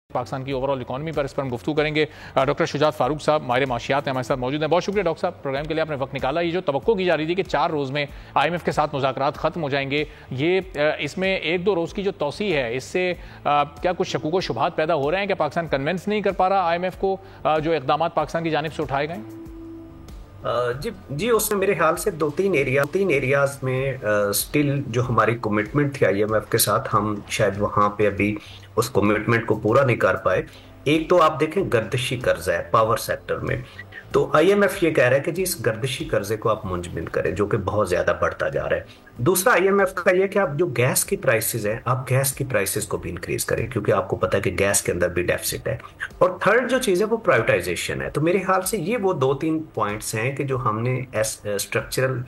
पाकिस्तान की overall economy पर, इस पर हम गुफ्तगू करेंगे। डॉक्टर शुजात फारूक साहब माहिर माशियात हैं, हमारे साथ मौजूद हैं। बहुत शुक्रिया डॉक्टर साहब, प्रोग्राम के लिए आपने वक्त निकाला। ये जो तवक्को की जा रही थी कि 4 रोज़ में IMF के साथ मुज़ाकरात ख़त्म हो जाएंगे, ये इसमें 1-2 रोज़ की जो तौसी है, इससे क्या कुछ शकूक व शुबहात पैदा हो रहे हैं कि पाकिस्तान कन्विंस नहीं कर पा रहा IMF को जो इक़दामात पाकिस्तान की जानिब से उठाए गए? जी जी, उसमें मेरे ख्याल से तीन एरियाज में स्टिल जो हमारी कमिटमेंट थी IMF के साथ, हम शायद वहां पे अभी उस कमिटमेंट को पूरा नहीं कर पाए। एक तो आप देखें गर्दिशी कर्जा है पावर सेक्टर में, तो IMF ये कह रहा है कि जी इस गर्दिशी कर्जे को आप मुंजमद करें, जो कि बहुत ज्यादा बढ़ता जा रहा है। दूसरा IMF का ये कि आप जो गैस की प्राइसेस हैं, आप गैस की प्राइसेस को भी इंक्रीज करें, क्योंकि आपको पता है कि गैस के अंदर भी डेफिसिट है। और थर्ड जो चीज है वो प्राइवेटाइजेशन है। तो मेरे ख्याल से ये वो 2-3 पॉइंट्स हैं कि जो हमने स्ट्रक्चरल,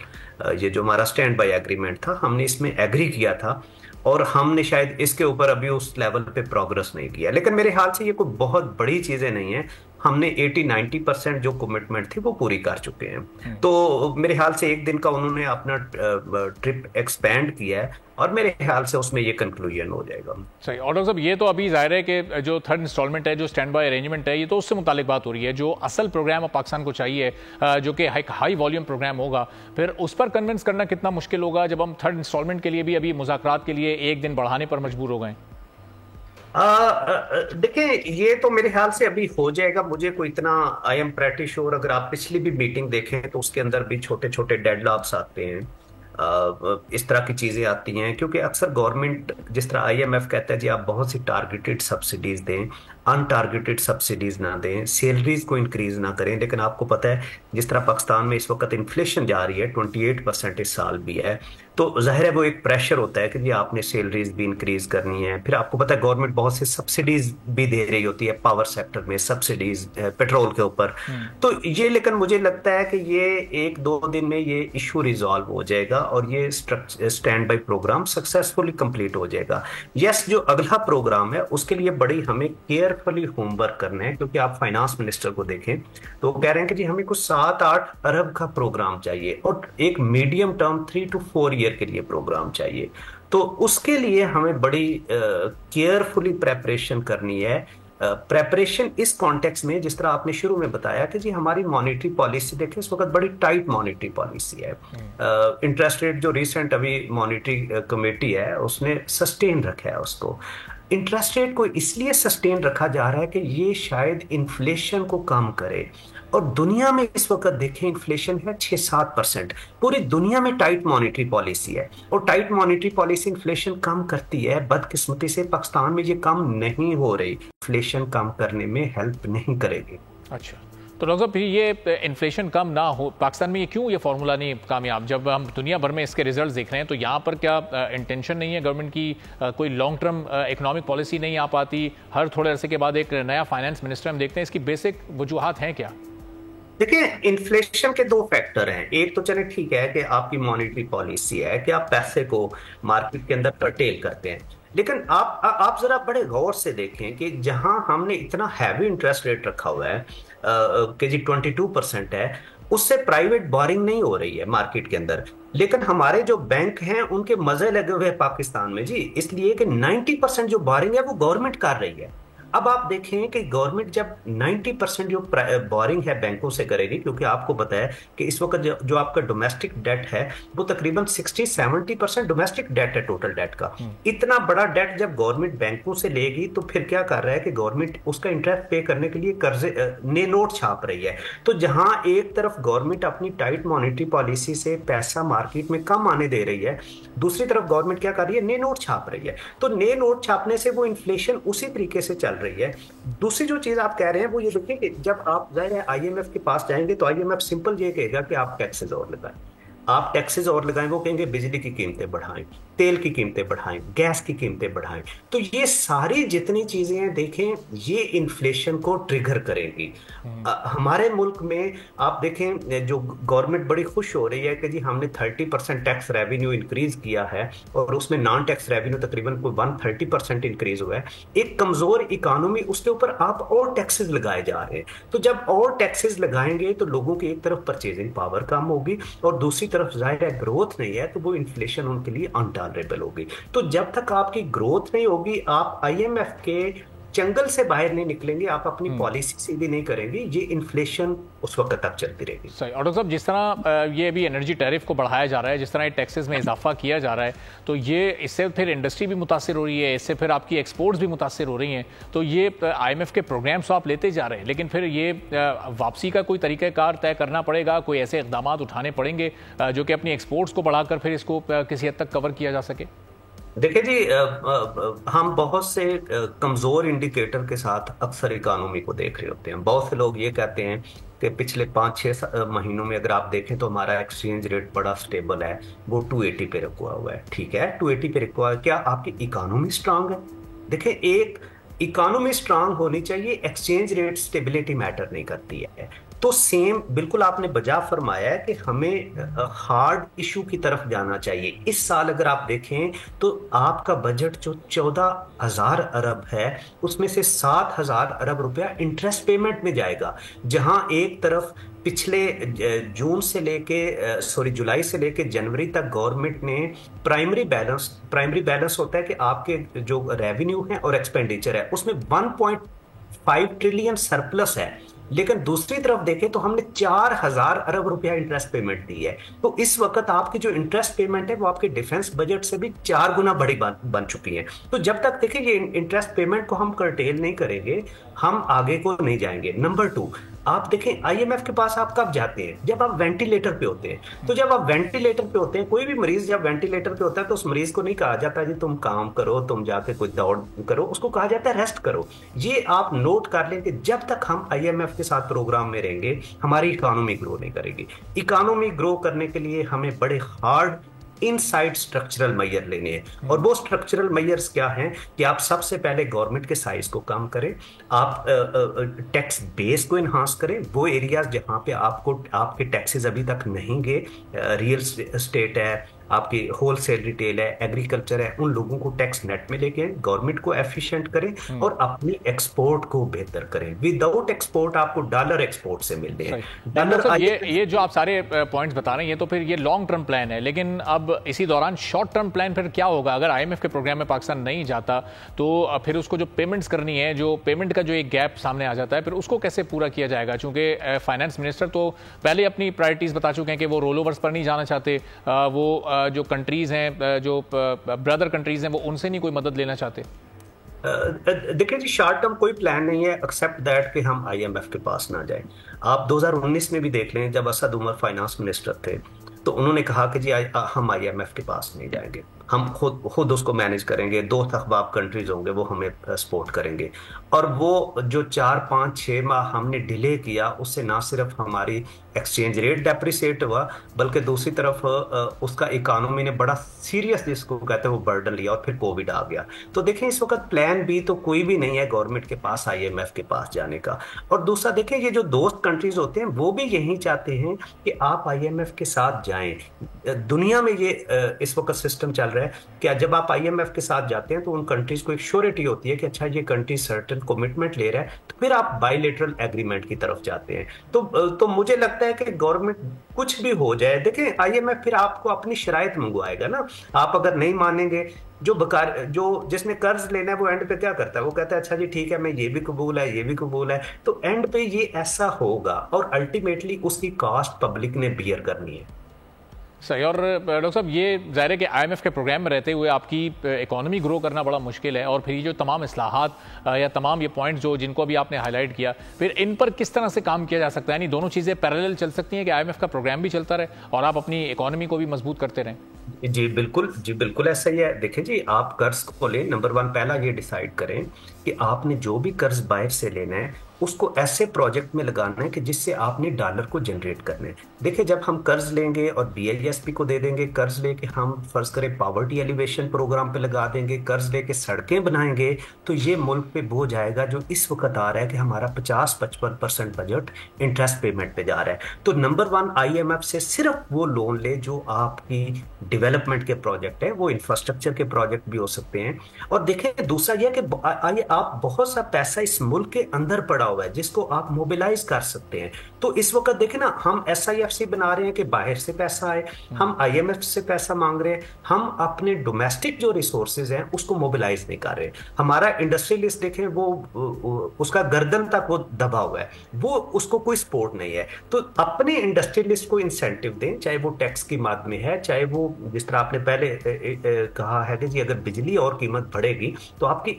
ये जो हमारा स्टैंड बाय एग्रीमेंट था, हमने इसमें एग्री किया था, और हमने शायद इसके ऊपर अभी उस लेवल पे प्रोग्रेस नहीं किया। लेकिन मेरे ख्याल से ये कोई बहुत बड़ी चीजें नहीं है। हमने 80-90% जो कमिटमेंट थी वो पूरी कर चुके हैं। तो मेरे ख्याल से एक दिन का उन्होंने अपना ट्रिप एक्सपेंड किया है, और मेरे ख्याल से उसमें ये कंक्लूजन हो जाएगा। सही। और डॉक्टर साहब, ये तो अभी जाहिर है कि जो थर्ड इंस्टॉलमेंट है, जो स्टैंड बाय अरेंजमेंट है, ये तो उससे मुतालिक बात हो रही है। जो असल प्रोग्राम पाकिस्तान को चाहिए, जो कि हाई वॉल्यूम प्रोग्राम होगा, फिर उस पर कन्विंस करना कितना मुश्किल होगा जब हम थर्ड इंस्टॉलमेंट के लिए भी अभी मुज़ाकरात के लिए एक दिन बढ़ाने पर मजबूर हो गए? देखिए, ये तो मेरे ख्याल से अभी हो जाएगा। मुझे कोई इतना, आई एम प्रेटी श्योर, अगर आप पिछली भी मीटिंग देखें तो उसके अंदर भी छोटे छोटे डेडलॉक्स आते हैं, इस तरह की चीजें आती हैं, क्योंकि अक्सर गवर्नमेंट, जिस तरह IMF कहता है जी आप बहुत सी टारगेटेड सब्सिडीज दें, अनटारगेटेड सब्सिडीज ना दें, सैलरीज को इंक्रीज ना करें। लेकिन आपको पता है जिस तरह पाकिस्तान में इस वक्त इन्फ्लेशन जा रही है, 28% इस साल भी है, तो जाहिर है वो एक प्रेशर होता है कि जी आपने सैलरीज भी इंक्रीज करनी है। फिर आपको पता है गवर्नमेंट बहुत सी सब्सिडीज भी दे रही होती है, पावर सेक्टर में सब्सिडीज, पेट्रोल के ऊपर। तो ये, लेकिन मुझे लगता है कि ये 1-2 दिन में ये इशू रिजॉल्व हो जाएगा, और ये stand by program successfully complete हो जाएगा। यस, जो अगला प्रोग्राम है उसके लिए बड़ी हमें केयरफुली होमवर्क करना है, क्योंकि आप फाइनेंस मिनिस्टर को देखें तो वो कह रहे हैं कि जी हमें कुछ 7-8 अरब का प्रोग्राम चाहिए, और एक मीडियम टर्म 3 to 4 ईयर के लिए प्रोग्राम चाहिए। तो उसके लिए हमें बड़ी केयरफुली प्रेपरेशन करनी है। प्रेपरेशन इस कॉन्टेक्स्ट में, जिस तरह आपने शुरू में बताया कि जी हमारी मॉनेटरी पॉलिसी देखें, इस वक्त बड़ी टाइट मॉनेटरी पॉलिसी है। इंटरेस्ट रेट जो रिसेंट अभी मॉनेटरी कमेटी है उसने सस्टेन रखा है, उसको इंटरेस्ट रेट को इसलिए सस्टेन रखा जा रहा है कि ये शायद इन्फ्लेशन को कम करे। और दुनिया में इस वक्त देखें इन्फ्लेशन है 6-7%। पूरी दुनिया में टाइट मॉनेटरी पॉलिसी है, और टाइट मॉनेटरी पॉलिसी इन्फ्लेशन कम करती है। बदकिस्मती से पाकिस्तान में ये कम नहीं हो रही, इन्फ्लेशन कम करने में हेल्प नहीं करेगी। अच्छा, तो डॉक्टर साहब, फिर ये इन्फ्लेशन कम ना हो पाकिस्तान में, ये क्यों ये फार्मूला नहीं कामयाब? जब हम दुनिया भर में इसके रिजल्ट देख रहे हैं, तो यहाँ पर क्या इंटेंशन नहीं है गवर्नमेंट की? कोई लॉन्ग टर्म इकोनॉमिक पॉलिसी नहीं आ पाती? हर थोड़े अरसे के बाद एक नया फाइनेंस मिनिस्टर हम देखते हैं, इसकी बेसिक वजूहात हैं क्या? देखिए, इन्फ्लेशन के 2 फैक्टर हैं। एक तो चले ठीक है कि आपकी मॉनेटरी पॉलिसी है कि आप पैसे को मार्केट के अंदर कर्टेल करते हैं, लेकिन आप जरा बड़े गौर से देखें कि जहां हमने इतना हैवी इंटरेस्ट रेट रखा हुआ है कि जी 22% है, उससे प्राइवेट बोरिंग नहीं हो रही है मार्केट के अंदर। लेकिन हमारे जो बैंक हैं उनके मजे लगे हुए हैं पाकिस्तान में जी, इसलिए कि 90% जो बोरिंग है वो गवर्नमेंट कर रही है। अब आप देखें कि गवर्नमेंट जब 90% जो बोरिंग है बैंकों से करेगी, क्योंकि आपको पता है कि इस वक्त जो आपका डोमेस्टिक डेट है वो तकरीबन 60-70% डोमेस्टिक डेट है टोटल डेट का। इतना बड़ा डेट जब गवर्नमेंट बैंकों से लेगी, तो फिर क्या कर रहा है कि गवर्नमेंट उसका इंटरेस्ट पे करने के लिए कर्जे, नए नोट छाप रही है। तो जहां एक तरफ गवर्नमेंट अपनी टाइट मॉनेटरी पॉलिसी से पैसा मार्केट में कम आने दे रही है, दूसरी तरफ गवर्नमेंट क्या कर रही है, नए नोट छाप रही है। तो नए नोट छापने से वो इन्फ्लेशन उसी तरीके से चल रही है। दूसरी जो चीज आप कह रहे हैं वो ये देखिए कि जब आप जाहिर है IMF के पास जाएंगे तो IMF सिंपल ये कहेगा कि आप टैक्सेस और लगाएं, आप टैक्सेस और लगाएं। वो कहेंगे बिजली की कीमतें बढ़ाएं, तेल की कीमतें बढ़ाएं, गैस की कीमतें बढ़ाएं। तो ये सारी जितनी चीजें हैं देखें, ये इन्फ्लेशन को ट्रिगर करेंगी। हमारे मुल्क में आप देखें जो गवर्नमेंट बड़ी खुश हो रही है कि जी हमने 30% टैक्स रेवेन्यू इंक्रीज किया है, और उसमें नॉन टैक्स रेवेन्यू तकरीबन कोई 130% इंक्रीज हुआ है। एक कमजोर इकोनॉमी, उसके ऊपर आप और टैक्सेस लगाए जा रहे हैं। तो जब और टैक्सेस लगाएंगे तो लोगों की एक तरफ परचेजिंग पावर कम होगी, और दूसरी तरफ जाहिर है ग्रोथ नहीं है, तो वो इन्फ्लेशन उनके लिए अनटॉलरेबल होगी। तो जब तक आपकी ग्रोथ नहीं होगी, आप IMF के जंगल से बाहर नहीं निकलेंगे, आप अपनी पॉलिसी सीधी नहीं करेंगे, ये इन्फ्लेशन उस वक्त तक चलती रहेगी। सही। और डॉक्टर साहब, जिस तरह ये अभी एनर्जी टैरिफ को बढ़ाया जा रहा है, जिस तरह ये टैक्सेस में इजाफा किया जा रहा है, तो ये इससे फिर इंडस्ट्री भी मुतासिर हो रही है, इससे फिर आपकी एक्सपोर्ट्स भी मुतासिर हो रही हैं। तो ये IMF के प्रोग्राम्स तो आप लेते जा रहे हैं, लेकिन फिर ये वापसी का कोई तरीक़ाकार तय करना पड़ेगा, कोई ऐसे इक़दाम उठाने पड़ेंगे जो कि अपनी एक्सपोर्ट्स को बढ़ाकर फिर इसको किसी हद तक कवर किया जा सके। देखिए जी, हम बहुत से कमजोर इंडिकेटर के साथ अक्सर इकोनॉमी को देख रहे होते हैं। बहुत से लोग ये कहते हैं कि पिछले 5-6 महीनों में अगर आप देखें तो हमारा एक्सचेंज रेट बड़ा स्टेबल है, वो 280 पे रुका हुआ है। ठीक है, 280 पे रुका हुआ है, क्या आपकी इकोनॉमी स्ट्रांग है? देखिए, एक इकोनॉमी स्ट्रांग होनी चाहिए, एक्सचेंज रेट स्टेबिलिटी मैटर नहीं करती है। तो सेम बिल्कुल आपने बजा फरमाया है कि हमें हार्ड इशू की तरफ जाना चाहिए। इस साल अगर आप देखें तो आपका बजट जो 14,000 अरब है, उसमें से 7,000 अरब रुपया इंटरेस्ट पेमेंट में जाएगा। जहां एक तरफ पिछले जुलाई से लेके जनवरी तक गवर्नमेंट ने प्राइमरी बैलेंस होता है कि आपके जो रेवेन्यू है और एक्सपेंडिचर है, उसमें 1.5 ट्रिलियन सरप्लस है। लेकिन दूसरी तरफ देखें तो हमने 4,000 अरब रुपया इंटरेस्ट पेमेंट दी है। तो इस वक्त आपकी जो इंटरेस्ट पेमेंट है वो आपके डिफेंस बजट से भी 4 गुना बड़ी बन चुकी है। तो जब तक देखिए ये इंटरेस्ट पेमेंट को हम कर्टेल नहीं करेंगे, हम आगे को नहीं जाएंगे। नंबर 2, आप देखें IMF के पास आप कब जाते हैं? जब आप वेंटिलेटर पे होते हैं। तो जब आप वेंटिलेटर पे होते हैं, कोई भी मरीज जब वेंटिलेटर पे होता है तो उस मरीज को नहीं कहा जाता जी तुम काम करो, तुम जाके कोई दौड़ करो, उसको कहा जाता है रेस्ट करो। ये आप नोट कर लें कि जब तक हम IMF के साथ प्रोग्राम में रहेंगे, हमारी इकोनॉमी ग्रो नहीं करेगी। इकोनॉमी ग्रो करने के लिए हमें बड़े हार्ड इनसाइड स्ट्रक्चरल मेजर लेने हैं। और वो स्ट्रक्चरल मेजर्स क्या हैं कि आप सबसे पहले गवर्नमेंट के साइज को कम करें, आप टैक्स बेस को इन्हांस करें। वो एरियाज जहां पे आपके टैक्सेस अभी तक नहीं गए, रियल स्टेट है, आपकी होलसेल रिटेल है, एग्रीकल्चर है, उन लोगों को टैक्स नेट में लेके गवर्नमेंट को एफिशिएंट करें और अपनी एक्सपोर्ट को बेहतर करें। विदाउट एक्सपोर्ट आपको डॉलर एक्सपोर्ट से मिल रहे हैं डॉलर। ये जो आप सारे पॉइंट्स बता रहे हैं, ये तो फिर ये लॉन्ग टर्म प्लान है, लेकिन अब इसी दौरान शॉर्ट टर्म प्लान फिर क्या होगा? अगर IMF के प्रोग्राम में पाकिस्तान नहीं जाता तो फिर उसको जो पेमेंट्स करनी है, जो पेमेंट का जो एक गैप सामने आ जाता है, फिर उसको कैसे पूरा किया जाएगा? चूंकि फाइनेंस मिनिस्टर तो पहले अपनी प्रायोरिटीज बता चुके हैं कि वो रोल ओवर्स पर नहीं जाना चाहते, वो जो कंट्रीज हैं, जो ब्रदर कंट्रीज हैं, वो उनसे नहीं कोई मदद लेना चाहते। देखिए जी, शॉर्ट टर्म कोई प्लान नहीं है एक्सेप्ट दैट कि हम IMF के पास ना जाएं। आप 2019 में भी देख लें, जब असद उमर फाइनेंस मिनिस्टर थे तो उन्होंने कहा कि जी हम IMF के पास नहीं जाएंगे, हम खुद उसको मैनेज करेंगे, 2 अखबाब कंट्रीज होंगे वो हमें सपोर्ट करेंगे। और वो जो 4-5-6 माह हमने डिले किया, उससे ना सिर्फ हमारी एक्सचेंज रेट डेप्रिसिएट हुआ, बल्कि दूसरी तरफ उसका इकोनॉमी ने बड़ा सीरियस, जिसको कहते हैं वो बर्डन लिया, और फिर कोविड आ गया। तो देखें, इस वक्त प्लान बी तो कोई भी नहीं है गवर्नमेंट के पास IMF के पास जाने का। और दूसरा देखें, ये जो दोस्त कंट्रीज होते हैं वो भी यही चाहते हैं कि आप IMF के साथ जाएं। दुनिया में ये इस वक्त सिस्टम चल रहा है कि जब आप IMF के साथ जाते हैं तो उन कंट्रीज को एक श्योरिटी होती है कि अच्छा ये कंट्री सर्टेन कमिटमेंट ले रहा है, तो फिर आप बायलैटरल एग्रीमेंट की तरफ जाते हैं। तो मुझे लगता है कि गवर्नमेंट कुछ भी हो जाए, देखें IMF फिर आपको अपनी शराइत मंगवाएगा ना। आप अगर नहीं मानेंगे, जो जिसने कर्ज लेना है वो एंड पे क्या करता है? वो कहता है अच्छा जी ठीक है, मैं ये भी कबूल है, ये भी कबूल है। तो एंड पे ये ऐसा होगा और अल्टीमेटली उसकी कॉस्ट पब्लिक ने बियर करनी है। सही। और डॉक्टर साहब, ये ज़ाहिर है कि IMF के प्रोग्राम में रहते हुए आपकी इकोनॉमी ग्रो करना बड़ा मुश्किल है, और फिर ये जो तमाम इस्लाहात या तमाम ये पॉइंट्स जिनको अभी आपने हाईलाइट किया, फिर इन पर किस तरह से काम किया जा सकता है? यानी दोनों चीज़ें पैरेलल चल सकती हैं कि IMF का प्रोग्राम भी चलता रहे और आप अपनी इकोनॉमी को भी मजबूत करते रहें? जी बिल्कुल ऐसा ही है। देखिए जी, आप कर्ज को लें, नंबर 1 पहला ये डिसाइड करें कि आपने जो भी कर्ज बाहर से लेना है उसको ऐसे प्रोजेक्ट में लगाना है कि जिससे आपने डॉलर को जनरेट करना है। देखिए, जब हम कर्ज लेंगे और BISP को दे देंगे, कर्ज लेके हम फर्ज करें पावर्टी एलिवेशन प्रोग्राम पे लगा देंगे, कर्ज लेके सड़कें बनाएंगे, तो ये मुल्क पे बोझ आएगा जो इस वक्त आ रहा है कि हमारा 50-55% बजट इंटरेस्ट पेमेंट पे जा रहा है। तो नंबर 1, IMF से सिर्फ वो लोन ले जो आपकी डेवलपमेंट के प्रोजेक्ट है, वो इंफ्रास्ट्रक्चर के प्रोजेक्ट भी हो सकते हैं। और देखिए, दूसरा यह कि आप बहुत सा पैसा इस मुल्क के अंदर पड़ा हुआ है जिसको आप मोबिलाइज कर सकते हैं। तो इस वक्त देखें ना, हम SIFC बना रहे हैं कि बाहर से पैसा आए, हम IMF से पैसा मांग रहे हैं, हम अपने डोमेस्टिक जो रिसोर्सेज हैं उसको मोबिलाइज नहीं कर रहे। हमारा इंडस्ट्रियलिस्ट देखें, वो उसका गर्दन तक वो दबा हुआ है, वो उसको कोई सपोर्ट नहीं है। तो अपने इंडस्ट्रियलिस्ट को इंसेंटिव दें, चाहे वो टैक्स की माद में है, चाहे वो जिस तरह आपने पहले कहा है कि जी अगर बिजली और कीमत बढ़ेगी तो आपकी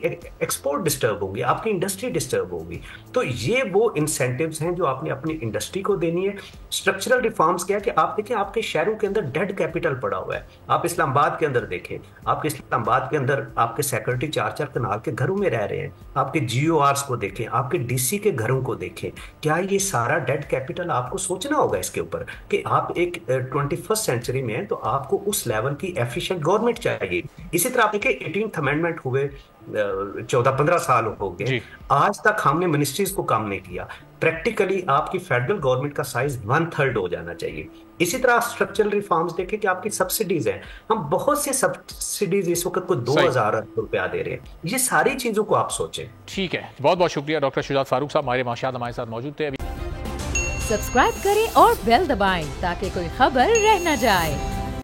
एक्सपोर्ट डिस्टर्ब होगी, आपकी इंडस्ट्री डिस्टर्ब होगी। तो ये वो इंसेंटिव्स हैं जो आपने अपनी इंडस्ट्री को देनी है। स्ट्रक्चरल रिफॉर्म्स क्या है कि आप देखें आपके शहरों के अंदर डेड कैपिटल पड़ा हुआ है। आप इस्लामाबाद के अंदर देखें, आपके इस्लामाबाद के अंदर आपके सेक्रेटरी 4-4 कनाल के घरों में रह रहे हैं। आपके GORs को देखें, आपके DC के घरों को देखें, क्या ये सारा डेड कैपिटल? आपको सोचना होगा इसके ऊपर कि आप एक 21st सेंचुरी में हैं तो आपको उस लेवल की एफिशिएंट गवर्नमेंट चाहिए। इसी तरह आप देखिए 18th अमेंडमेंट हुए 14-15 साल हो गए, आज तक हमने मिनिस्ट्रीज को काम नहीं किया। प्रैक्टिकली आपकी फेडरल गवर्नमेंट का साइज 1/3 हो जाना चाहिए। इसी तरह स्ट्रक्चरल रिफॉर्म्स देखें कि आपकी सब्सिडीज हैं, हम बहुत से सब्सिडीज इस वक्त को 2000 रुपया दे रहे हैं। ये सारी चीजों को आप सोचें। ठीक है, बहुत बहुत शुक्रिया डॉक्टर शुजात फारूक साहब, माहिर माशियात हमारे साथ मौजूद थे। सब्सक्राइब करें और बेल दबाएं ताकि कोई खबर रह न जाए।